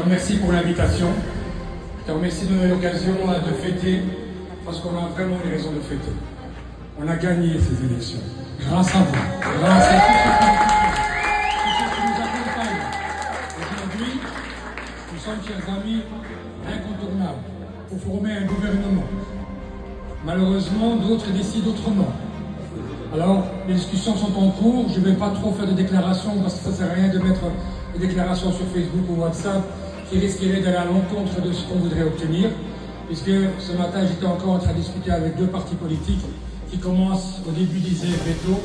remercie pour l'invitation. Je te remercie de donner l'occasion de fêter, parce qu'on a vraiment une raison de fêter. On a gagné ces élections, grâce à vous, grâce à tous ceux qui nous accompagnent. Aujourd'hui, nous sommes, chers amis, incontournables pour former un gouvernement. Malheureusement, d'autres décident autrement. Alors, les discussions sont en cours. Je ne vais pas trop faire de déclarations parce que ça ne sert à rien de mettre des déclarations sur Facebook ou WhatsApp qui risqueraient d'aller à l'encontre de ce qu'on voudrait obtenir. Puisque ce matin, j'étais encore en train de discuter avec deux partis politiques qui commencent, au début disaient veto,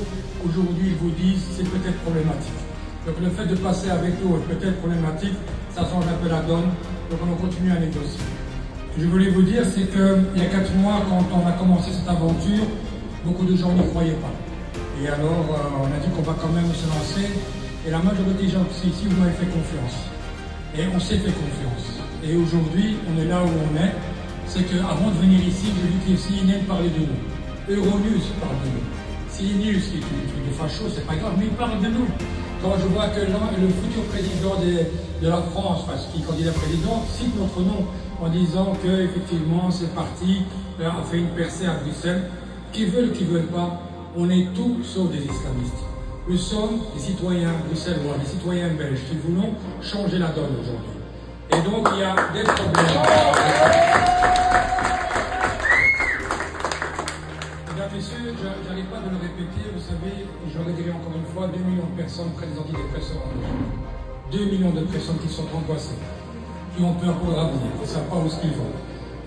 aujourd'hui ils vous disent c'est peut-être problématique. Donc le fait de passer à veto est peut-être problématique, ça change un peu la donne, donc on continue à négocier. Ce que je voulais vous dire, c'est qu'il y a 4 mois, quand on a commencé cette aventure, beaucoup de gens n'y croyaient pas. Et alors, on a dit qu'on va quand même se lancer. Et la majorité des gens qui sont ici, vous m'avez fait confiance. Et on s'est fait confiance. Et aujourd'hui, on est là où on est. C'est qu'avant de venir ici, j'ai vu que les CNN parlaient de nous. Euronews parle de nous. CNews, qui est un truc de facho, c'est pas grave, mais ils parlent de nous. Quand je vois que le futur président de la France, enfin, qui est candidat président, cite notre nom en disant qu'effectivement, ce parti a fait une percée à Bruxelles. Qu'ils veulent pas, on est tous sauf des islamistes. Nous sommes des citoyens bruxellois, des citoyens belges qui voulons changer la donne aujourd'hui. Et donc il y a des problèmes. Mesdames, messieurs, j'arrive pas de le répéter, vous savez, je le dirai encore une fois, 2 millions de personnes prennent des antidépresseurs en Belgique. 2 millions de personnes qui sont angoissées, qui ont peur pour l'avenir, qui ne savent pas où ce qu'ils vont.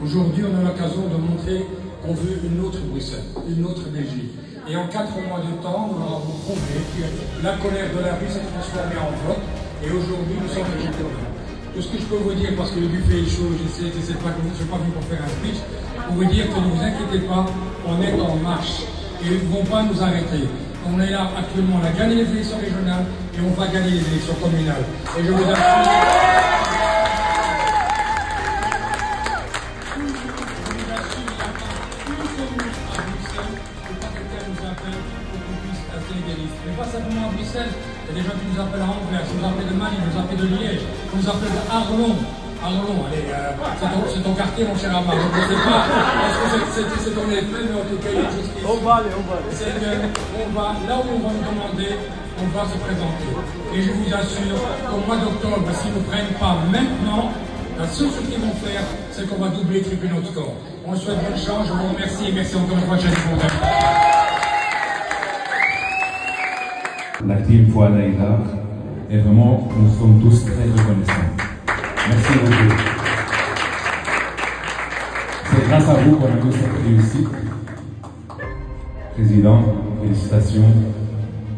Aujourd'hui, on a l'occasion de montrer qu'on veut une autre Bruxelles, une autre Belgique. Et en 4 mois de temps, nous allons vous prouver que la colère de la rue s'est transformée en vote. Et aujourd'hui, nous sommes végétariens. Tout ce que je peux vous dire, parce que le buffet est chaud, je sais que je ne suis pas venu pour faire un speech, pour vous dire que ne vous inquiétez pas, on est en marche. Et ils ne vont pas nous arrêter. On est là actuellement, on a gagné les élections régionales et on va gagner les élections communales. Et je vous assure. Mais pas simplement à Bruxelles, il y a des gens qui nous appellent à Anvers, qui nous appellent de Mali, qui nous appellent de Liège, qui nous appellent de Arlon. Arlon, allez, c'est ton quartier, mon cher Amar. Je ne sais pas, parce que c'est ton effet, mais en tout cas, il y a une chose qui est. On va aller. C'est qu'on va, là où on va nous demander, on va se présenter. Et je vous assure qu'au mois d'octobre, s'ils ne nous prennent pas maintenant, la seule chose qu'ils vont faire, c'est qu'on va doubler, tripler notre score. On souhaite bonne chance, je vous remercie et merci encore une fois, chers fondateurs. La team Fouad Aïdar, et vraiment, nous sommes tous très reconnaissants. Merci beaucoup. C'est grâce à vous qu'on a eu cette réussite. Président, félicitations.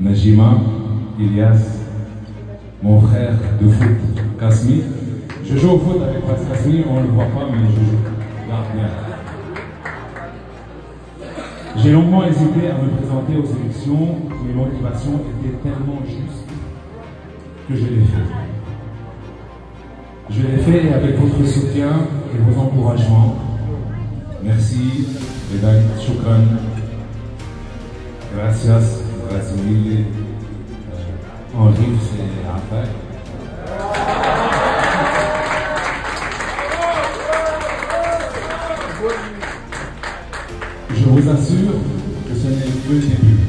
Najima, Ilias, mon frère de foot, Kasmi. Je joue au foot avec Kasmi, on ne le voit pas, mais je joue. Garde bien. J'ai longuement hésité à me présenter aux élections, mes motivations étaient tellement justes que je l'ai fait. Je l'ai fait avec votre soutien et vos encouragements. Merci, Bedak, Shukran, gracias, Brasil, Henri, c'est après. Je vous assure que ce n'est que le début.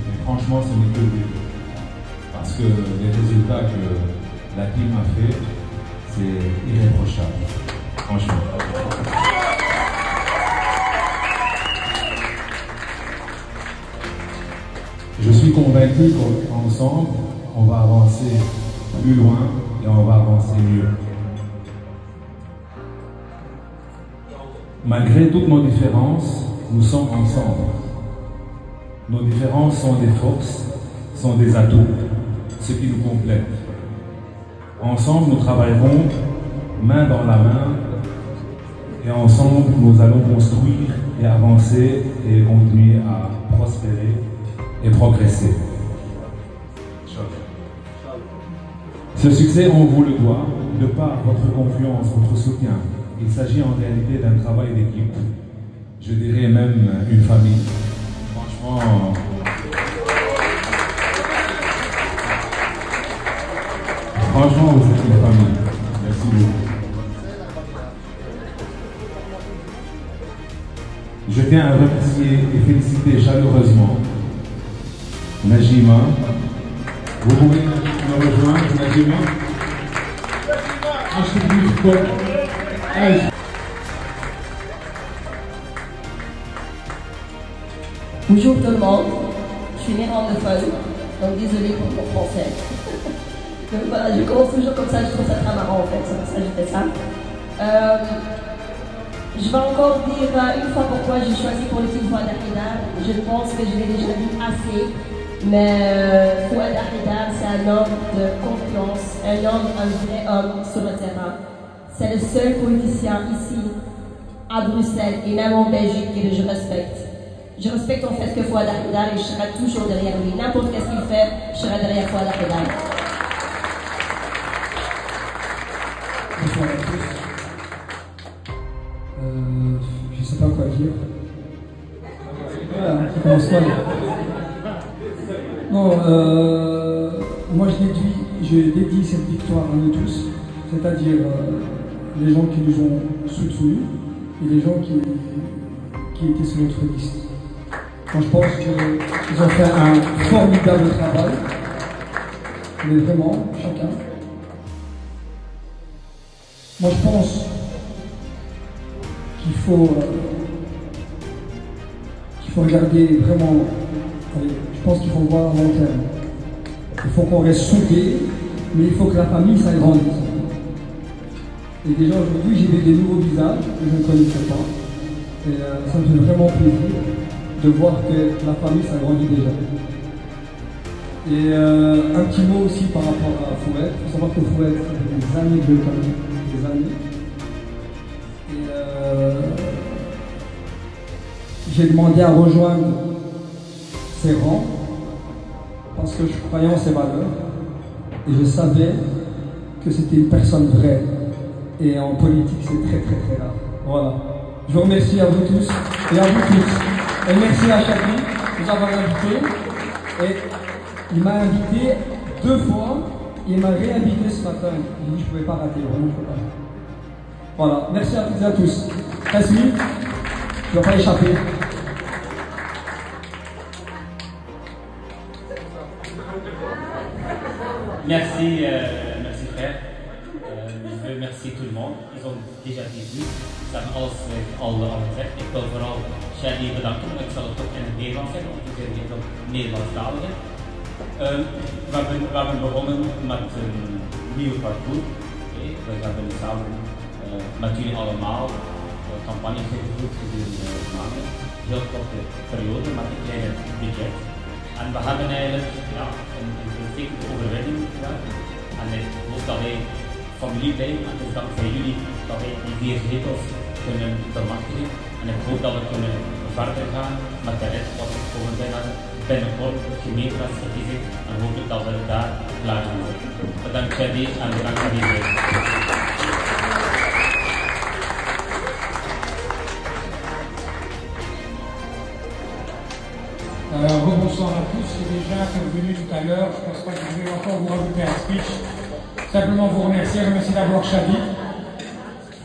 Et franchement, ce n'est que le début. Parce que les résultats que la team a fait, c'est irréprochable. Franchement. Je suis convaincu qu'ensemble, on va avancer plus loin et on va avancer mieux. Malgré toutes nos différences, nous sommes ensemble. Nos différences sont des forces, sont des atouts, ce qui nous complète. Ensemble, nous travaillerons main dans la main et ensemble, nous allons construire et avancer et continuer à prospérer et progresser. Ce succès, on vous le doit, de par votre confiance, votre soutien. Il s'agit en réalité d'un travail d'équipe. Je dirais même une famille. Franchement, vous êtes une famille. Merci. Merci beaucoup. Je tiens à remercier et féliciter chaleureusement Najima. Vous pouvez me rejoindre, Najima. Bonjour tout le monde, je suis néerlandophone, donc désolé pour mon français. Donc voilà, je commence toujours comme ça, je trouve ça très marrant en fait, c'est pour ça que j'ai fait ça. Je vais encore dire une fois pourquoi j'ai choisi Politique Fouad Ahmedar. Je pense que je l'ai déjà dit assez, mais Fouad Ahmedar, c'est un homme de confiance, un vrai homme sur le terrain. C'est le seul politicien ici, à Bruxelles et même en Belgique que je respecte. Je respecte en fait que Fouad Ahmedar et je serai toujours derrière lui. N'importe qu'est-ce qu'il fait, je serai derrière Fouad Ahmedar. Bonsoir à tous. Je ne sais pas quoi dire. Voilà, ça commence mal. Non, moi je dédie cette victoire à nous tous, c'est-à-dire les gens qui nous ont soutenus et les gens qui étaient sur notre liste. Moi, je pense qu'ils ont fait un formidable travail, mais vraiment, chacun. Moi, je pense qu'il faut regarder vraiment, je pense qu'il faut voir à long terme. Il faut qu'on reste soudés, mais il faut que la famille s'agrandisse. Et déjà aujourd'hui, j'ai vu des nouveaux visages que je ne connaissais pas. Et ça me fait vraiment plaisir de voir que la famille s'agrandit déjà. Et un petit mot aussi par rapport à Fouad. Il faut savoir que Fouad, ça fait des années que je le connais, des années. Et j'ai demandé à rejoindre ses rangs parce que je croyais en ses valeurs et je savais que c'était une personne vraie. Et en politique, c'est très très très rare. Voilà. Je vous remercie à vous tous et à vous toutes. Et merci à Chadi de nous avoir invités. Et il m'a invité 2 fois et il m'a réinvité ce matin. Il dit je ne pouvais pas rater, vraiment je ne peux pas. Voilà. Merci à toutes et à tous. Esmi, tu ne vas pas échapper. Merci, merci frère. Je veux remercier tout le monde. Ils ont déjà dit, ze hebben alles al gezegd. Ik wil vooral Shadi bedanken. Ik zal het ook in het Nederlands zeggen, want ik ben heel veel Nederlandstalige. We hebben begonnen met een nieuw parcours. We hebben samen met jullie allemaal campagnes gevoerd gedurende maanden. Heel korte periode met een kleine budget. En we hebben eigenlijk een uitstekende overwinning gedaan. En ik hoop dat wij familie blijven. En het is dankzij jullie dat wij die 4 zetels kunnen bemachtigen. En ik hoop dat we kunnen verder gaan met de rest wat we volgend jaar binnenkort gemeenteraadsverkiezing. En hopelijk dat we daar klaar zijn. Bedankt Shadi en bedankt voor die tijd. Rebonsoir à tous, c'est déjà intervenu tout à l'heure, je ne pense pas que je vais encore vous rajouter un speech. Simplement vous remercier d'abord Shadi.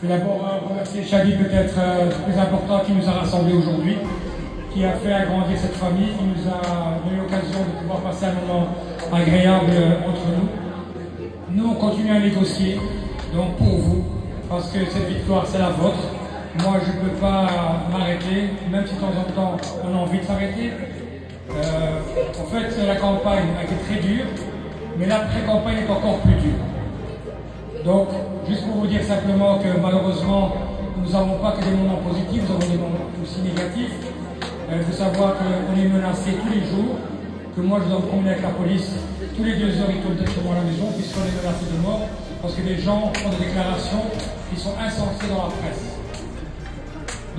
Je vais d'abord remercier Shadi peut-être le plus important qui nous a rassemblés aujourd'hui, qui a fait agrandir cette famille, qui nous a donné l'occasion de pouvoir passer un moment agréable entre nous. Nous on continue à négocier, donc pour vous, parce que cette victoire c'est la vôtre. Moi je ne peux pas m'arrêter, même si de temps en temps on a envie de s'arrêter. En fait, la campagne a été très dure, mais l'après-campagne est encore plus dure. Donc, juste pour vous dire simplement que malheureusement, nous n'avons pas que des moments positifs, nous avons des moments aussi négatifs. Il faut savoir qu'on est menacé tous les jours, que moi je dois me promener avec la police. Tous les 2 heures, ils tournent chez moi à la maison, puisqu'on est menacé de mort, parce que des gens font des déclarations qui sont insensées dans la presse.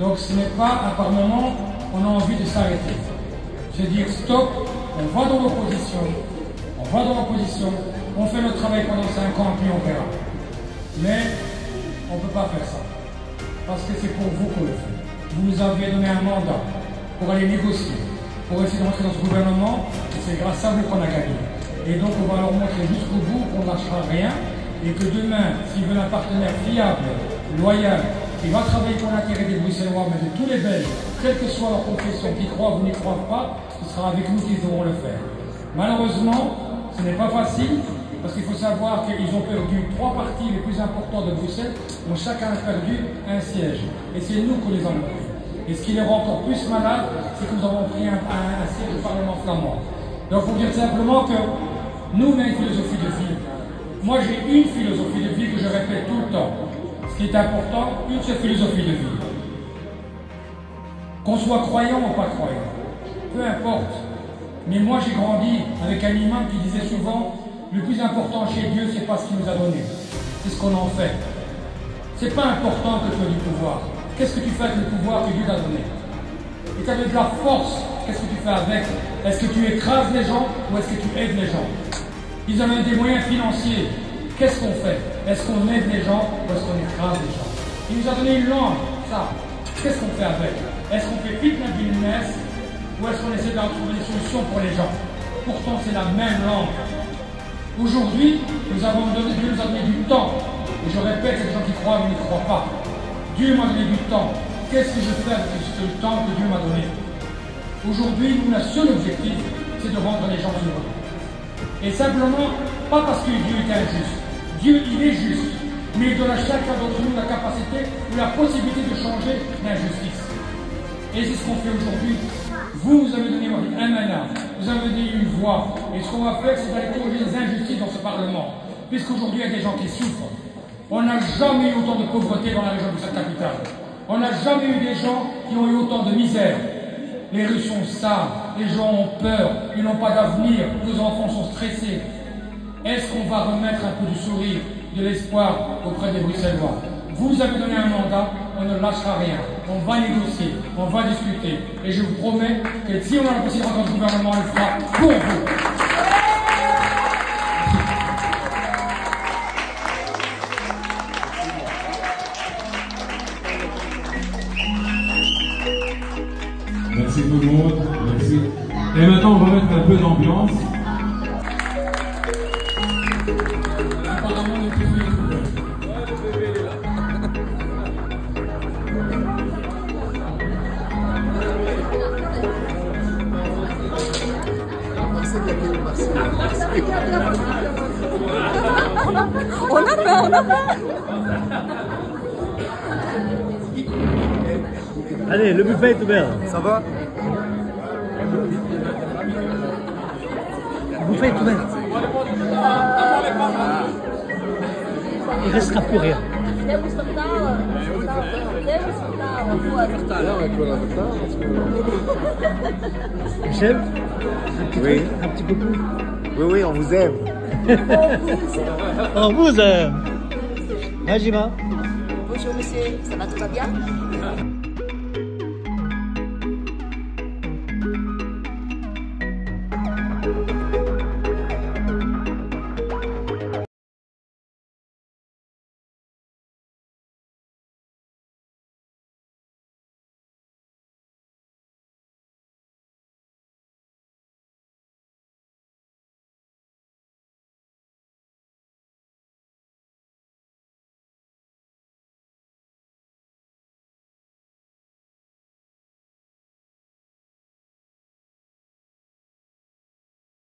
Donc, ce n'est pas, à par moment, on a envie de s'arrêter. Se dire stop, on va dans l'opposition, on fait notre travail pendant 5 ans, puis on verra. Mais on ne peut pas faire ça, parce que c'est pour vous qu'on le fait. Vous nous avez donné un mandat pour aller négocier, pour essayer de rentrer dans ce gouvernement, et c'est grâce à vous qu'on a gagné. Et donc on va leur montrer jusqu'au bout qu'on ne lâchera rien, et que demain, s'ils veulent un partenaire fiable, loyal, qui va travailler pour l'intérêt des Bruxellois, mais de tous les Belges, quelle que soit leur confession, qui croient ou n'y croient pas, ce sera avec nous qu'ils devront le faire. Malheureusement, ce n'est pas facile, parce qu'il faut savoir qu'ils ont perdu 3 partis les plus importants de Bruxelles, dont chacun a perdu un siège. Et c'est nous qui les avons pris. Et ce qui les rend encore plus malades, c'est que nous avons pris un siège au Parlement flamand. Donc il faut dire simplement que nous, on a une philosophie de vie. Moi, j'ai une philosophie de vie que je répète tout le temps. Ce qui est important, une seule philosophie de vie. Qu'on soit croyant ou pas croyant, peu importe. Mais moi, j'ai grandi avec un imam qui disait souvent, le plus important chez Dieu, c'est pas ce qu'il nous a donné, c'est ce qu'on en fait. C'est pas important que tu aies du pouvoir. Qu'est-ce que tu fais avec le pouvoir que Dieu t'a donné? Et tu as de la force, qu'est-ce que tu fais avec? Est-ce que tu écrases les gens ou est-ce que tu aides les gens? Ils avaient des moyens financiers. Qu'est-ce qu'on fait? Est-ce qu'on aide les gens ou est-ce qu'on écrase les gens? Il nous a donné une langue, ça. Qu'est-ce qu'on fait avec? Est-ce qu'on fait fitna business ou est-ce qu'on essaie de trouver des solutions pour les gens? Pourtant, c'est la même langue. Aujourd'hui, Dieu nous a donné du temps. Et je répète, il y a des gens qui croient ou ne croient pas. Dieu m'a donné du temps. Qu'est-ce que je fais avec ce temps que Dieu m'a donné? Aujourd'hui, nous, le seul objectif, c'est de rendre les gens heureux. Et simplement, pas parce que Dieu est injuste. Dieu, il est juste. Mais il donne à chacun d'entre nous la capacité ou la possibilité de changer l'injustice. Et c'est ce qu'on fait aujourd'hui. Vous avez donné un mandat, vous avez donné une voix. Et ce qu'on va faire, c'est d'aller corriger les injustices dans ce Parlement. Puisqu'aujourd'hui, il y a des gens qui souffrent. On n'a jamais eu autant de pauvreté dans la région de cette capitale. On n'a jamais eu des gens qui ont eu autant de misère. Les rues sont sales, les gens ont peur, ils n'ont pas d'avenir, nos enfants sont stressés. Est-ce qu'on va remettre un peu du sourire, de l'espoir auprès des Bruxellois? Vous avez donné un mandat, on ne lâchera rien. On va négocier, on va discuter. Et je vous promets que si on a la possibilité dans le gouvernement, on le fera pour vous. Merci tout le monde, merci. Et maintenant, on va mettre un peu d'ambiance. On a peur. Allez, le buffet est ouvert. Ça va? Le buffet est ouvert. Il restera plus rien. Michel, Oui. un petit peu plus. Oui, on vous aime. On vous aime. Najima. Bonjour monsieur, ça va, tout va bien?